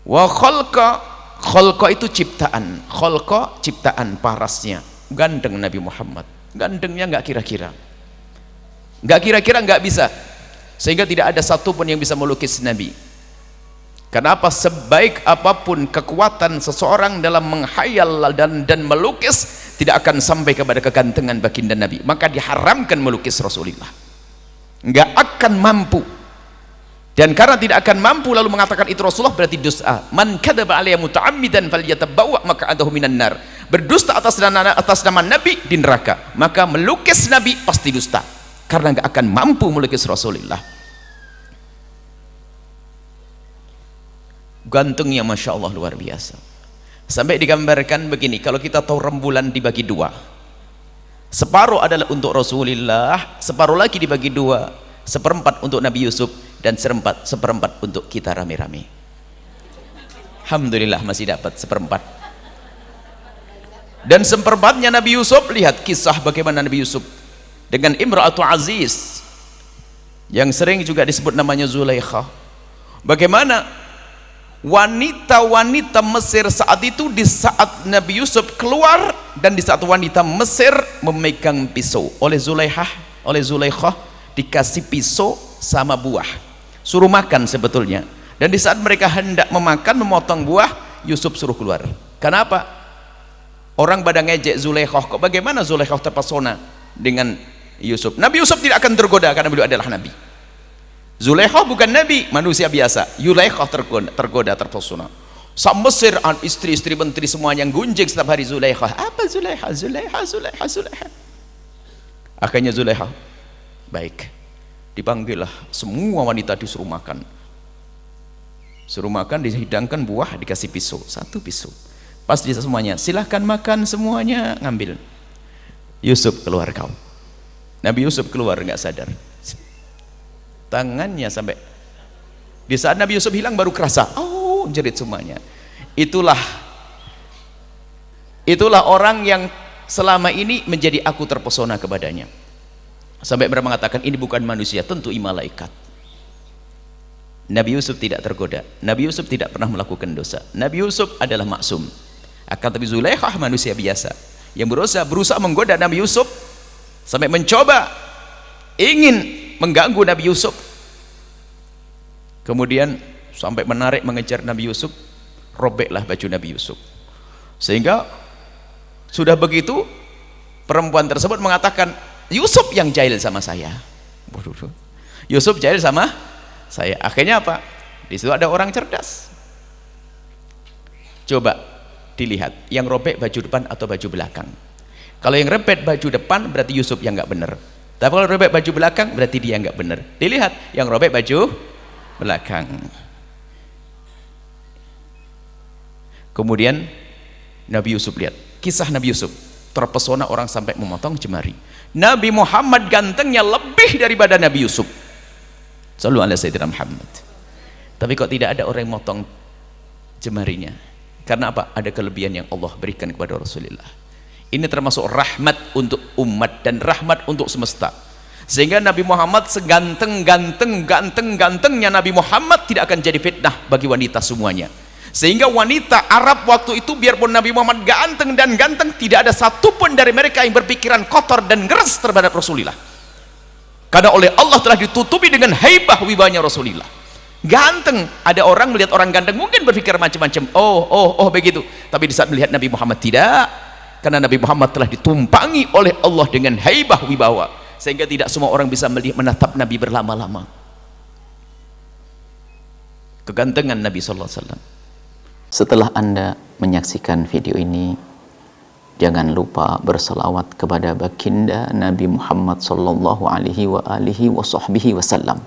Wa khalqa itu ciptaan, khalqa ciptaan, parasnya ganteng Nabi Muhammad, gantengnya nggak kira-kira, nggak bisa, sehingga tidak ada satupun yang bisa melukis Nabi. Kenapa? Sebaik apapun kekuatan seseorang dalam menghayal dan melukis, tidak akan sampai kepada kegantengan baginda Nabi. Maka diharamkan melukis Rasulullah, nggak akan mampu. Dan karena tidak akan mampu lalu mengatakan itu Rasulullah, berarti dosa. Man kadzaba alayya muta'ammidan falyatabawwa maq'adahu minan nar. Berdusta atas nama Nabi di neraka. Maka melukis Nabi pasti dusta, karena nggak akan mampu melukis Rasulullah. Gantungnya Masya Allah luar biasa, sampai digambarkan begini, kalau kita tahu rembulan dibagi dua, separuh adalah untuk Rasulullah, separuh lagi dibagi dua, seperempat untuk Nabi Yusuf, dan seperempat untuk kita rame-rame. Alhamdulillah masih dapat seperempat. Dan seperempatnya Nabi Yusuf, lihat kisah bagaimana Nabi Yusuf dengan Imra'atu Aziz yang sering juga disebut namanya Zulaikha. Bagaimana wanita-wanita Mesir saat itu, di saat Nabi Yusuf keluar dan di saat wanita Mesir memegang pisau, oleh Zulaikha dikasih pisau sama buah, suruh makan sebetulnya. Dan di saat mereka hendak memotong buah, Yusuf suruh keluar. Kenapa? Orang pada ngejek Zulaikha, kok bagaimana Zulaikha terpesona dengan Yusuf. Nabi Yusuf tidak akan tergoda karena beliau adalah Nabi. Zulaikha bukan Nabi, manusia biasa. Zulaikha tergoda, terpesona. Sak Mesir, istri-istri menteri semua yang gunjing setiap hari Zulaikha. Apa Zulaikha? Akhirnya Zulaikha, baik, dipanggillah semua wanita, disuruh makan, dihidangkan buah, dikasih pisau, satu pisau. Pas di semuanya, silahkan makan semuanya, ngambil. Yusuf, keluar kau. Nabi Yusuf keluar nggak sadar, tangannya sampai di saat Nabi Yusuf hilang baru kerasa, oh, jerit semuanya. Itulah orang yang selama ini menjadi aku terpesona kepadanya, sampai mereka mengatakan ini bukan manusia, tentu malaikat. Nabi Yusuf tidak tergoda, Nabi Yusuf tidak pernah melakukan dosa, Nabi Yusuf adalah maksum. Akan tapi Zulaikha manusia biasa yang berusaha menggoda Nabi Yusuf, sampai mencoba ingin mengganggu Nabi Yusuf, kemudian sampai menarik mengejar Nabi Yusuf, robeklah baju Nabi Yusuf. Sehingga sudah begitu perempuan tersebut mengatakan, Yusuf yang jahil sama saya. Yusuf jahil sama saya. Akhirnya apa? Di situ ada orang cerdas. Coba dilihat, yang robek baju depan atau baju belakang. Kalau yang robek baju depan berarti Yusuf yang nggak benar. Tapi kalau robek baju belakang berarti dia nggak benar. Dilihat yang robek baju belakang. Kemudian Nabi Yusuf, lihat kisah Nabi Yusuf, terpesona orang sampai memotong jemari. Nabi Muhammad gantengnya lebih daripada Nabi Yusuf. Sallu ala Sayyidina Muhammad. Tapi kok tidak ada orang yang motong jemarinya? Karena apa? Ada kelebihan yang Allah berikan kepada Rasulullah. Ini termasuk rahmat untuk umat dan rahmat untuk semesta. Sehingga Nabi Muhammad seganteng-gantengnya Nabi Muhammad tidak akan jadi fitnah bagi wanita semuanya. Sehingga wanita Arab waktu itu, biarpun Nabi Muhammad ganteng, tidak ada satupun dari mereka yang berpikiran kotor dan ngeres terhadap Rasulullah. Karena oleh Allah telah ditutupi dengan haibah wibawanya Rasulullah. Ganteng, ada orang melihat orang ganteng mungkin berpikir macam-macam, oh begitu. Tapi di saat melihat Nabi Muhammad tidak, karena Nabi Muhammad telah ditumpangi oleh Allah dengan haibah wibawa, sehingga tidak semua orang bisa menatap Nabi berlama-lama. Kegantengan Nabi sallallahu alaihi wasallam. Setelah Anda menyaksikan video ini, jangan lupa berselawat kepada baginda Nabi Muhammad sallallahu alaihi wasallam.